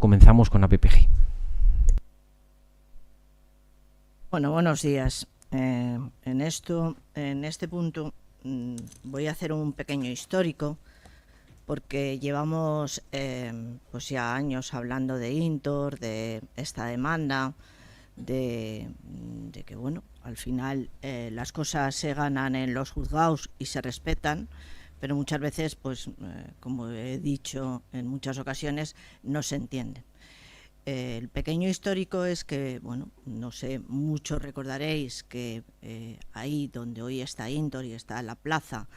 Comenzamos con APPG. Bueno, buenos días. En este punto voy a hacer un pequeño histórico porque llevamos pues ya años hablando de Intor, de esta demanda, de que bueno, al final las cosas se ganan en los juzgados y se respetan, pero muchas veces, pues como he dicho en muchas ocasiones, no se entienden. El pequeño histórico es que, bueno, no sé, muchos recordaréis que ahí donde hoy está Intor y está la plaza,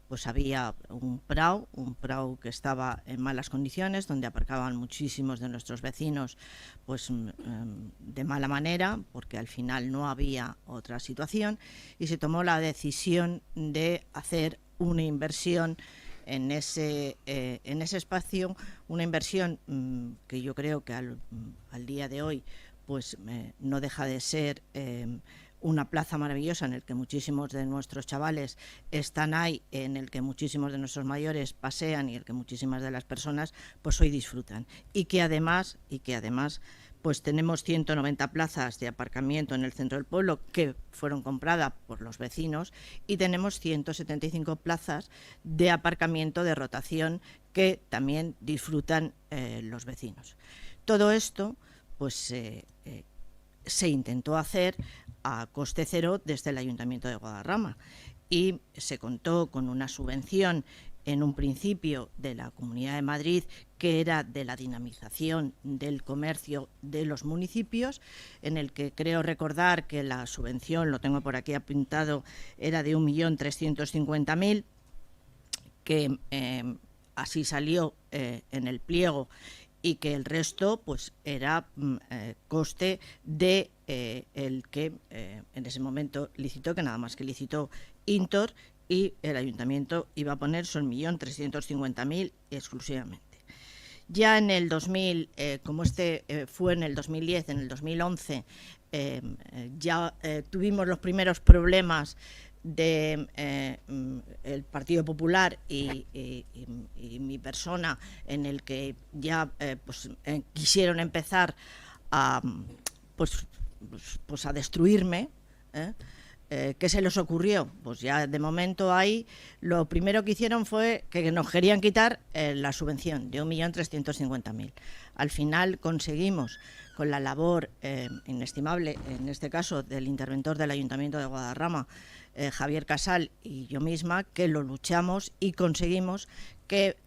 pues había un prau que estaba en malas condiciones, donde aparcaban muchísimos de nuestros vecinos, pues de mala manera, porque al final no había otra situación, y se tomó la decisión de hacer una inversión en ese espacio, una inversión que yo creo que al día de hoy pues no deja de ser una plaza maravillosa en el que muchísimos de nuestros chavales están ahí, en el que muchísimos de nuestros mayores pasean y el que muchísimas de las personas pues hoy disfrutan, y que además pues tenemos 190 plazas de aparcamiento en el centro del pueblo que fueron compradas por los vecinos, y tenemos 175 plazas de aparcamiento de rotación que también disfrutan los vecinos. Todo esto pues se intentó hacer a coste cero desde el Ayuntamiento de Guadarrama, y se contó con una subvención en un principio de la Comunidad de Madrid, que era de la dinamización del comercio de los municipios, en el que creo recordar que la subvención, lo tengo por aquí apuntado, era de 1.350.000, que así salió en el pliego, y que el resto pues era coste de el que en ese momento licitó, que nada más que licitó Intor, y el ayuntamiento iba a poner son 1.350.000 exclusivamente. Ya en el 2000, como fue en el 2010, en el 2011 ya tuvimos los primeros problemas de el Partido Popular y mi persona, en el que ya quisieron empezar a a destruirme. ¿Qué se les ocurrió? Pues ya de momento ahí lo primero que hicieron fue que nos querían quitar la subvención de 1.350.000. Al final conseguimos, con la labor inestimable, en este caso del interventor del Ayuntamiento de Guadarrama, Javier Casal, y yo misma, que lo luchamos y conseguimos que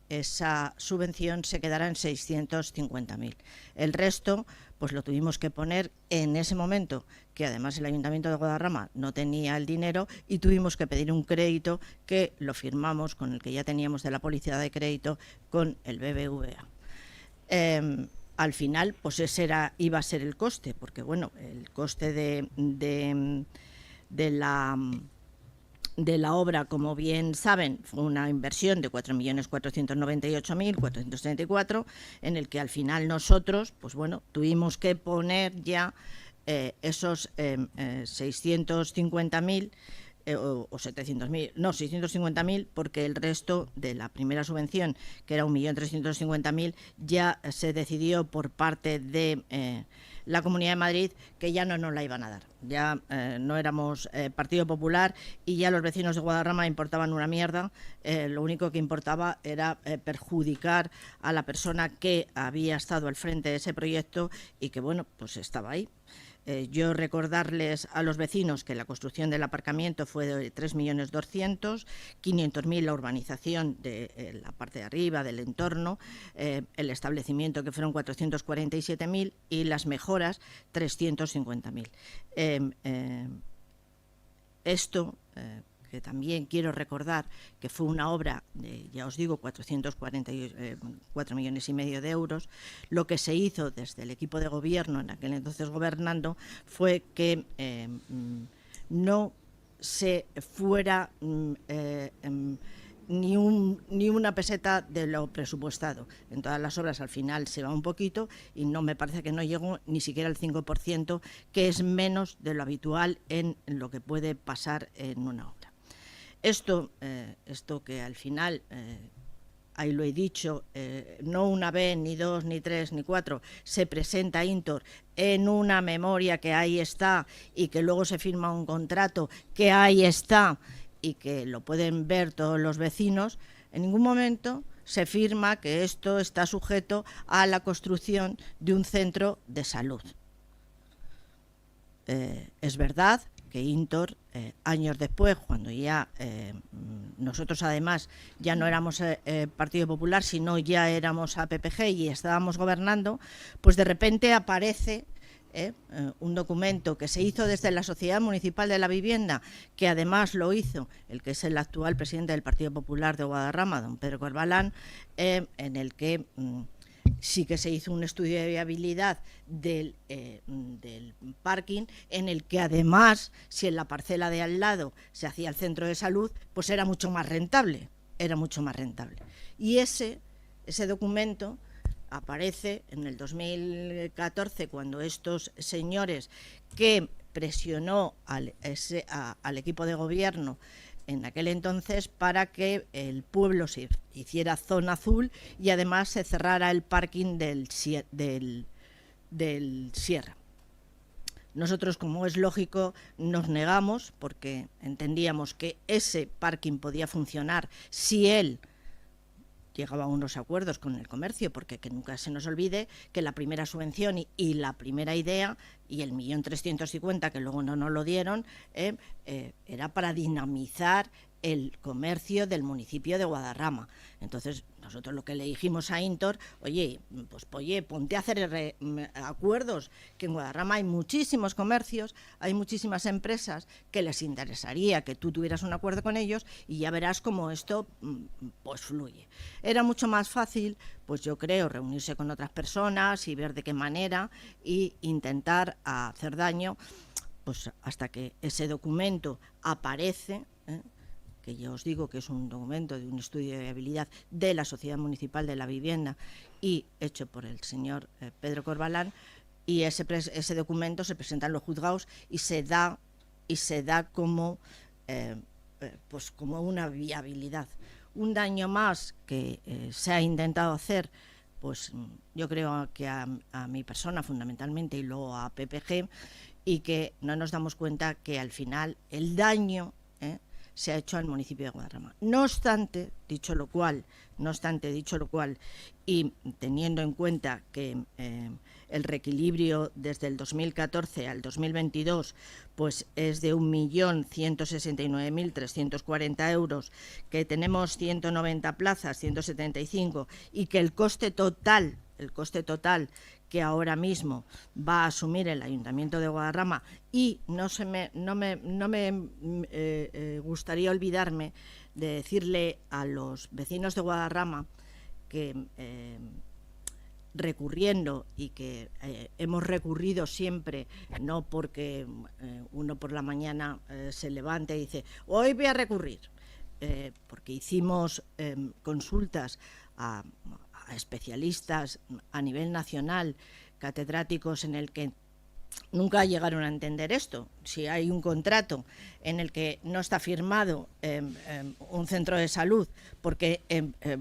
esa subvención se quedara en 650.000. El resto pues lo tuvimos que poner en ese momento, que además el Ayuntamiento de Guadarrama no tenía el dinero, y tuvimos que pedir un crédito que lo firmamos con el que ya teníamos de la póliza de crédito con el BBVA. Al final, pues ese iba a ser el coste, porque bueno, el coste de la obra, como bien saben, fue una inversión de 4.498.434, en el que al final nosotros, pues bueno, tuvimos que poner ya esos 650.000 o 700.000, no, 650.000, porque el resto de la primera subvención, que era 1.350.000, ya se decidió por parte de la Comunidad de Madrid que ya no nos la iban a dar. Ya no éramos Partido Popular, y ya los vecinos de Guadarrama importaban una mierda. Lo único que importaba era perjudicar a la persona que había estado al frente de ese proyecto y que, bueno, pues estaba ahí. Yo recordarles a los vecinos que la construcción del aparcamiento fue de 3.200.000, 500.000 la urbanización de la parte de arriba, del entorno, el establecimiento, que fueron 447.000, y las mejoras 350.000. Esto, que también quiero recordar que fue una obra de, ya os digo, 444 millones y medio de euros. Lo que se hizo desde el equipo de gobierno, en aquel entonces gobernando, fue que no se fuera ni una peseta de lo presupuestado. En todas las obras al final se va un poquito, y no, me parece que no llegó ni siquiera al 5%, que es menos de lo habitual en lo que puede pasar en una obra. Esto que al final ahí lo he dicho, no una vez, ni dos, ni tres, ni cuatro, se presenta Intor en una memoria que ahí está y que luego se firma un contrato que ahí está y que lo pueden ver todos los vecinos, en ningún momento se firma que esto está sujeto a la construcción de un centro de salud. Es verdad que Intor, años después, cuando ya nosotros además ya no éramos Partido Popular, sino ya éramos APPG y estábamos gobernando, pues de repente aparece un documento que se hizo desde la Sociedad Municipal de la Vivienda, que además lo hizo el que es el actual presidente del Partido Popular de Guadarrama, don Pedro Corbalán, en el que sí que se hizo un estudio de viabilidad del parking, en el que además, si en la parcela de al lado se hacía el centro de salud, pues era mucho más rentable, Y ese documento aparece en el 2014, cuando estos señores que presionó al equipo de gobierno en aquel entonces para que el pueblo se hiciera zona azul y además se cerrara el parking del Sierra. Nosotros, como es lógico, nos negamos porque entendíamos que ese parking podía funcionar si él llegaba a unos acuerdos con el comercio, porque que nunca se nos olvide que la primera subvención y la primera idea y el 1.350.000 que luego no nos lo dieron era para dinamizar el comercio del municipio de Guadarrama. Entonces nosotros lo que le dijimos a Intor, oye, ponte a hacer acuerdos, que en Guadarrama hay muchísimos comercios, hay muchísimas empresas que les interesaría que tú tuvieras un acuerdo con ellos y ya verás cómo esto pues fluye. Era mucho más fácil, pues yo creo, reunirse con otras personas y ver de qué manera y intentar hacer daño, pues hasta que ese documento aparece, que ya os digo que es un documento de un estudio de viabilidad de la Sociedad Municipal de la Vivienda y hecho por el señor Pedro Corbalán, y ese documento se presenta en los juzgados y se da como pues como una viabilidad. Un daño más que se ha intentado hacer, pues yo creo que a mi persona fundamentalmente y luego a PPG, y que no nos damos cuenta que al final el daño se ha hecho al municipio de Guadarrama. No obstante, dicho lo cual, y teniendo en cuenta que el reequilibrio desde el 2014 al 2022 pues es de 1.169.340 euros, que tenemos 190 plazas, 175, y que el coste total que ahora mismo va a asumir el Ayuntamiento de Guadarrama, y no me gustaría olvidarme de decirle a los vecinos de Guadarrama que recurriendo, y que hemos recurrido siempre, no porque uno por la mañana se levante y dice hoy voy a recurrir, porque hicimos consultas a especialistas a nivel nacional, catedráticos, en el que nunca llegaron a entender esto. Si hay un contrato en el que no está firmado un centro de salud, porque,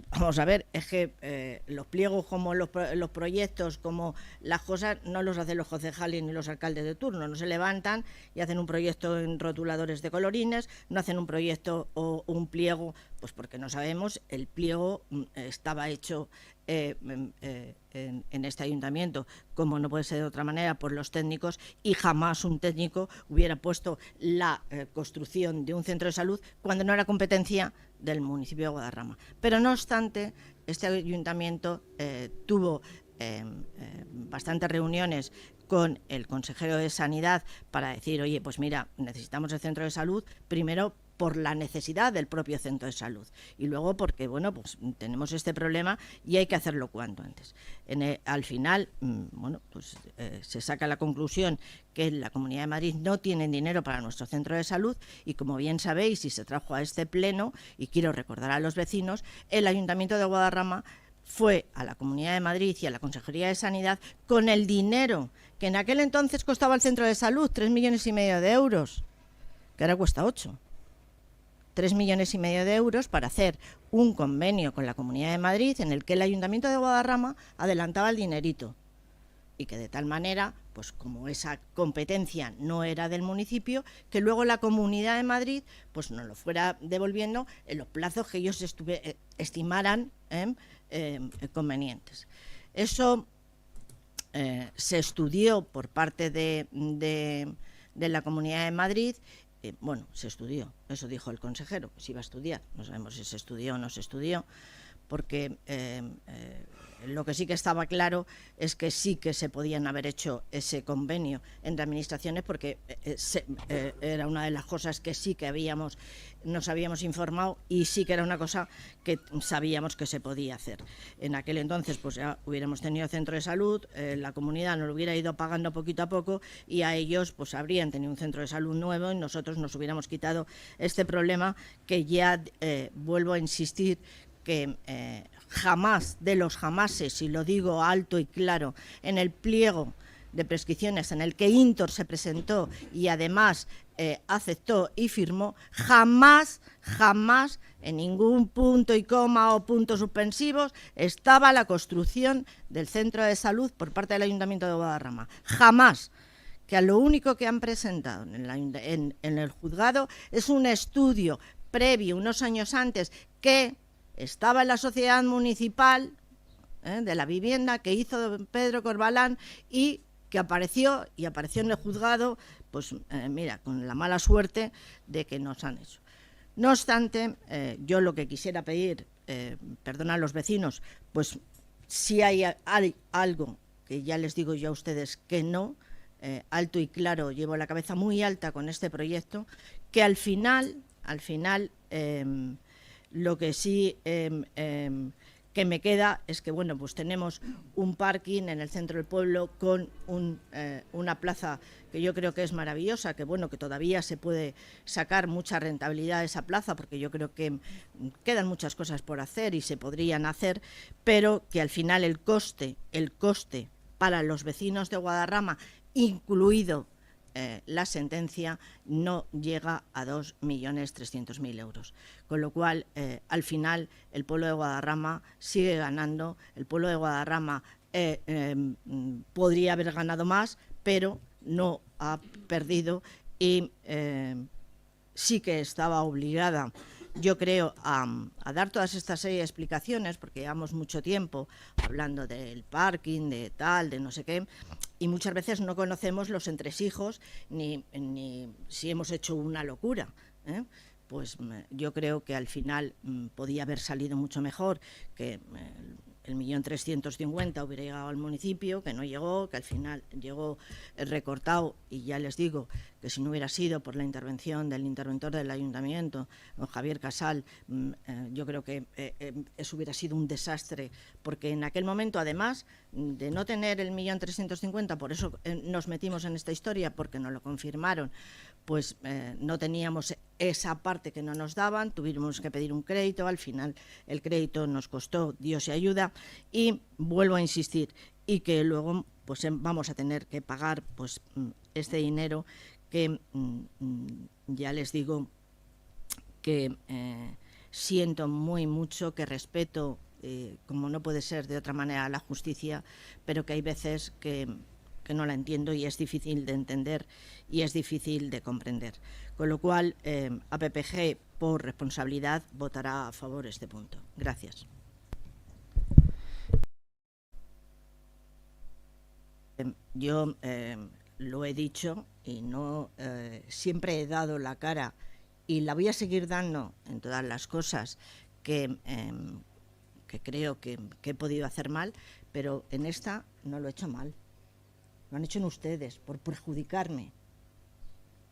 vamos a ver, es que los pliegos, como los proyectos, como las cosas, no los hacen los concejales ni los alcaldes de turno, no se levantan y hacen un proyecto en rotuladores de colorines, no hacen un proyecto o un pliego, pues porque no sabemos, el pliego estaba hecho en este ayuntamiento, como no puede ser de otra manera, por los técnicos, y jamás un técnico hubiera puesto la construcción de un centro de salud cuando no era competencia del municipio de Guadarrama. Pero no obstante, este ayuntamiento tuvo bastantes reuniones con el consejero de Sanidad para decir, oye, pues mira, necesitamos el centro de salud, primero por la necesidad del propio centro de salud y luego porque, bueno, pues tenemos este problema y hay que hacerlo cuanto antes. Al final, bueno, pues se saca la conclusión que la Comunidad de Madrid no tiene dinero para nuestro centro de salud, y como bien sabéis, y se trajo a este pleno, y quiero recordar a los vecinos, el Ayuntamiento de Guadarrama fue a la Comunidad de Madrid y a la Consejería de Sanidad con el dinero que en aquel entonces costaba el centro de salud, 3,5 millones de euros, que ahora cuesta 8. 3,5 millones de euros para hacer un convenio con la Comunidad de Madrid en el que el Ayuntamiento de Guadarrama adelantaba el dinerito. Y que de tal manera, pues como esa competencia no era del municipio, que luego la Comunidad de Madrid pues nos lo fuera devolviendo en los plazos que ellos estimaran convenientes. Eso se estudió por parte de la Comunidad de Madrid. Bueno, se estudió, eso dijo el consejero, que se iba a estudiar. No sabemos si se estudió o no se estudió, porque lo que sí que estaba claro es que sí que se podían haber hecho ese convenio entre administraciones, porque era una de las cosas que sí que nos habíamos informado, y sí que era una cosa que sabíamos que se podía hacer. En aquel entonces pues ya hubiéramos tenido centro de salud, la comunidad nos lo hubiera ido pagando poquito a poco, y a ellos pues habrían tenido un centro de salud nuevo y nosotros nos hubiéramos quitado este problema que ya, vuelvo a insistir, que jamás de los jamases, y lo digo alto y claro, en el pliego de prescripciones en el que Intor se presentó y además aceptó y firmó, jamás en ningún punto y coma o puntos suspensivos estaba la construcción del centro de salud por parte del Ayuntamiento de Guadarrama. Jamás. Que a lo único que han presentado en el juzgado es un estudio previo, unos años antes, que estaba en la sociedad municipal de la vivienda que hizo Pedro Corbalán, y que apareció en el juzgado, pues mira, con la mala suerte de que nos han hecho. No obstante, yo lo que quisiera pedir, perdón a los vecinos, pues si hay algo que ya les digo yo a ustedes que no, alto y claro, llevo la cabeza muy alta con este proyecto, que al final, lo que sí que me queda es que, bueno, pues tenemos un parking en el centro del pueblo con una plaza que yo creo que es maravillosa, que bueno, que todavía se puede sacar mucha rentabilidad de esa plaza, porque yo creo que quedan muchas cosas por hacer y se podrían hacer, pero que al final el coste para los vecinos de Guadarrama, incluido la sentencia, no llega a 2.300.000 euros. Con lo cual, al final, el pueblo de Guadarrama sigue ganando. El pueblo de Guadarrama podría haber ganado más, pero no ha perdido, y sí que estaba obligada, yo creo, a dar todas estas serie de explicaciones, porque llevamos mucho tiempo hablando del parking, de tal, de no sé qué, y muchas veces no conocemos los entresijos ni si hemos hecho una locura, Pues yo creo que al final podía haber salido mucho mejor, que el 1.350.000 hubiera llegado al municipio, que no llegó, que al final llegó recortado, y ya les digo que si no hubiera sido por la intervención del interventor del ayuntamiento, don Javier Casal, yo creo que eso hubiera sido un desastre, porque en aquel momento, además de no tener el 1.350.000, por eso nos metimos en esta historia, porque nos lo confirmaron, pues no teníamos esa parte que no nos daban, tuvimos que pedir un crédito, al final el crédito nos costó Dios y ayuda, y vuelvo a insistir, y que luego pues vamos a tener que pagar pues este dinero que ya les digo que siento muy mucho, que respeto, como no puede ser de otra manera, la justicia, pero que hay veces que no la entiendo y es difícil de entender y es difícil de comprender. Con lo cual, APPG, por responsabilidad, votará a favor este punto. Gracias. Yo lo he dicho y no siempre he dado la cara, y la voy a seguir dando en todas las cosas que creo que he podido hacer mal, pero en esta no lo he hecho mal. Lo han hecho en ustedes, por perjudicarme.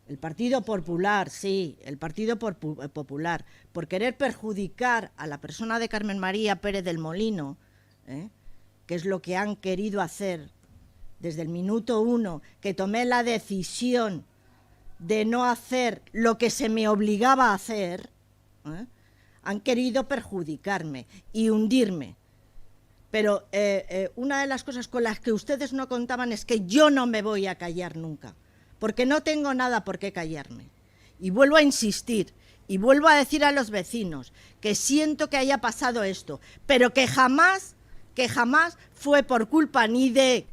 El Partido Popular, sí, el Partido Popular, por querer perjudicar a la persona de Carmen María Pérez del Molino, que es lo que han querido hacer desde el minuto 1, que tomé la decisión de no hacer lo que se me obligaba a hacer, han querido perjudicarme y hundirme. Pero una de las cosas con las que ustedes no contaban es que yo no me voy a callar nunca, porque no tengo nada por qué callarme. Y vuelvo a insistir, y vuelvo a decir a los vecinos que siento que haya pasado esto, pero que jamás fue por culpa ni de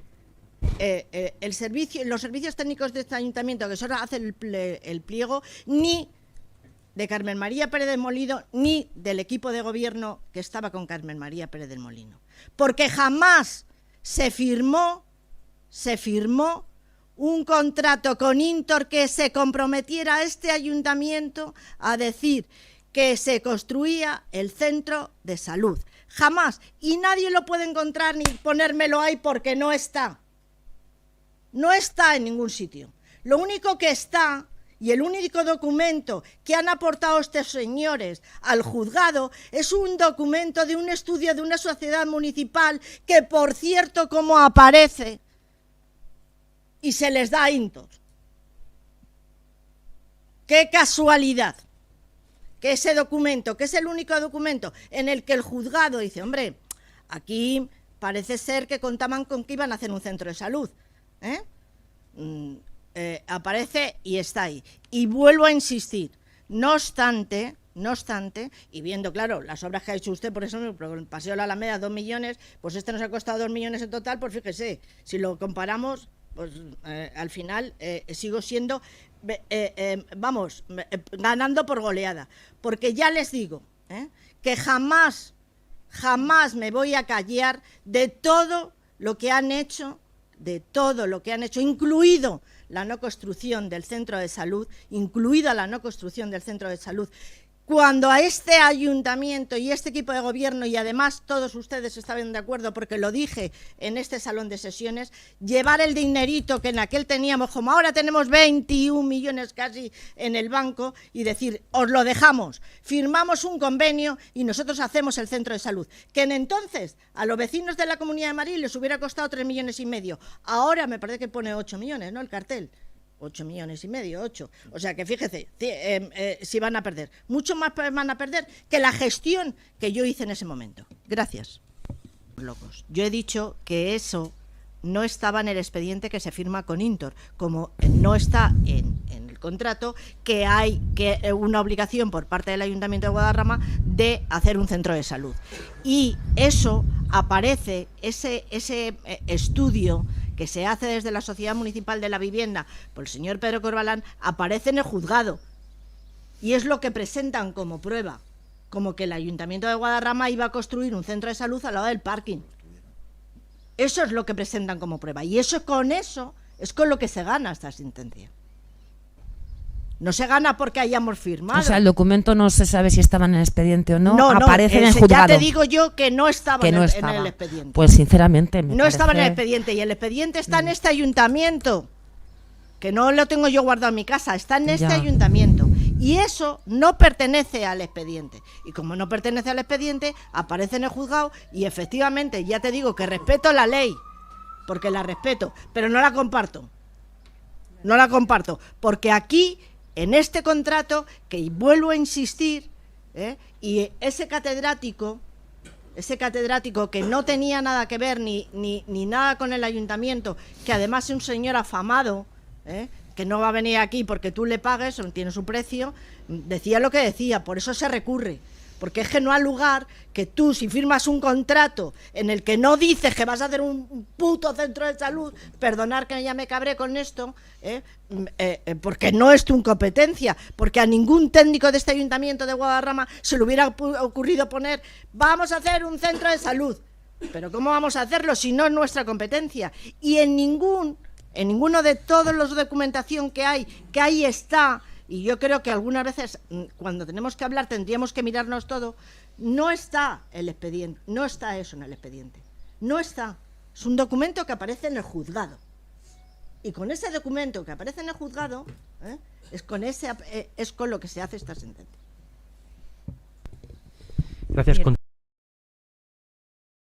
los servicios técnicos de este ayuntamiento, que solo hacen el pliego, ni de Carmen María Pérez del Molino, ni del equipo de gobierno que estaba con Carmen María Pérez del Molino. Porque jamás se firmó un contrato con Intor que se comprometiera a este ayuntamiento a decir que se construía el centro de salud. Jamás. Y nadie lo puede encontrar ni ponérmelo ahí porque no está. No está en ningún sitio. Lo único que está, y el único documento que han aportado estos señores al juzgado, es un documento de un estudio de una sociedad municipal que, por cierto, como aparece, y se les da a Intor. ¡Qué casualidad! Que ese documento, que es el único documento en el que el juzgado dice, hombre, aquí parece ser que contaban con que iban a hacer un centro de salud, aparece y está ahí. Y vuelvo a insistir, no obstante, y viendo, claro, las obras que ha hecho usted, por eso el Paseo de la Alameda, 2 millones, pues este nos ha costado 2 millones en total, pues fíjese, si lo comparamos, pues al final sigo siendo, ganando por goleada, porque ya les digo que jamás me voy a callar de todo lo que han hecho, incluido la no construcción del centro de salud, cuando a este ayuntamiento y este equipo de gobierno, y además todos ustedes estaban de acuerdo porque lo dije en este salón de sesiones, llevar el dinerito que en aquel teníamos, como ahora tenemos 21 millones casi en el banco, y decir, os lo dejamos, firmamos un convenio y nosotros hacemos el centro de salud, que en entonces a los vecinos de la Comunidad de Madrid les hubiera costado 3,5 millones, ahora me parece que pone 8 millones, ¿no?, el cartel. 8,5 millones, 8. O sea que fíjese, si van a perder. Mucho más van a perder que la gestión que yo hice en ese momento. Gracias. Locos. Yo he dicho que eso no estaba en el expediente que se firma con Intor, como no está en el contrato, que hay una obligación por parte del Ayuntamiento de Guadarrama de hacer un centro de salud. Y eso aparece, ese estudio que se hace desde la Sociedad Municipal de la Vivienda por el señor Pedro Corbalán, aparece en el juzgado. Y es lo que presentan como prueba, como que el Ayuntamiento de Guadarrama iba a construir un centro de salud al lado del parking. Eso es lo que presentan como prueba. Y eso es con lo que se gana esta sentencia. No se gana porque hayamos firmado. O sea, el documento no se sabe si estaba en el expediente o no. No, aparece en el juzgado. Ya te digo yo que no estaba, en el expediente. Pues sinceramente no estaba en el expediente. Y el expediente está en este ayuntamiento. Que no lo tengo yo guardado en mi casa. Está en este ayuntamiento. Y eso no pertenece al expediente. Y como no pertenece al expediente, aparece en el juzgado. Y efectivamente, ya te digo que respeto la ley. Porque la respeto. Pero no la comparto. No la comparto. Porque aquí, en este contrato, que vuelvo a insistir, y ese catedrático que no tenía nada que ver ni nada con el ayuntamiento, que además es un señor afamado, que no va a venir aquí porque tú le pagues, tiene su precio, decía lo que decía, por eso se recurre. Porque es que no hay lugar que tú, si firmas un contrato en el que no dices que vas a hacer un puto centro de salud, perdonar que ya me cabré con esto, porque no es tu competencia, porque a ningún técnico de este ayuntamiento de Guadarrama se le hubiera ocurrido poner, vamos a hacer un centro de salud. Pero ¿cómo vamos a hacerlo si no es nuestra competencia? Y en ninguno de todos los documentación que ahí está. Y yo creo que algunas veces, cuando tenemos que hablar, tendríamos que mirarnos todo. No está el expediente, no está eso en el expediente. No está. Es un documento que aparece en el juzgado. Y con ese documento que aparece en el juzgado, es con lo que se hace esta sentencia. Gracias.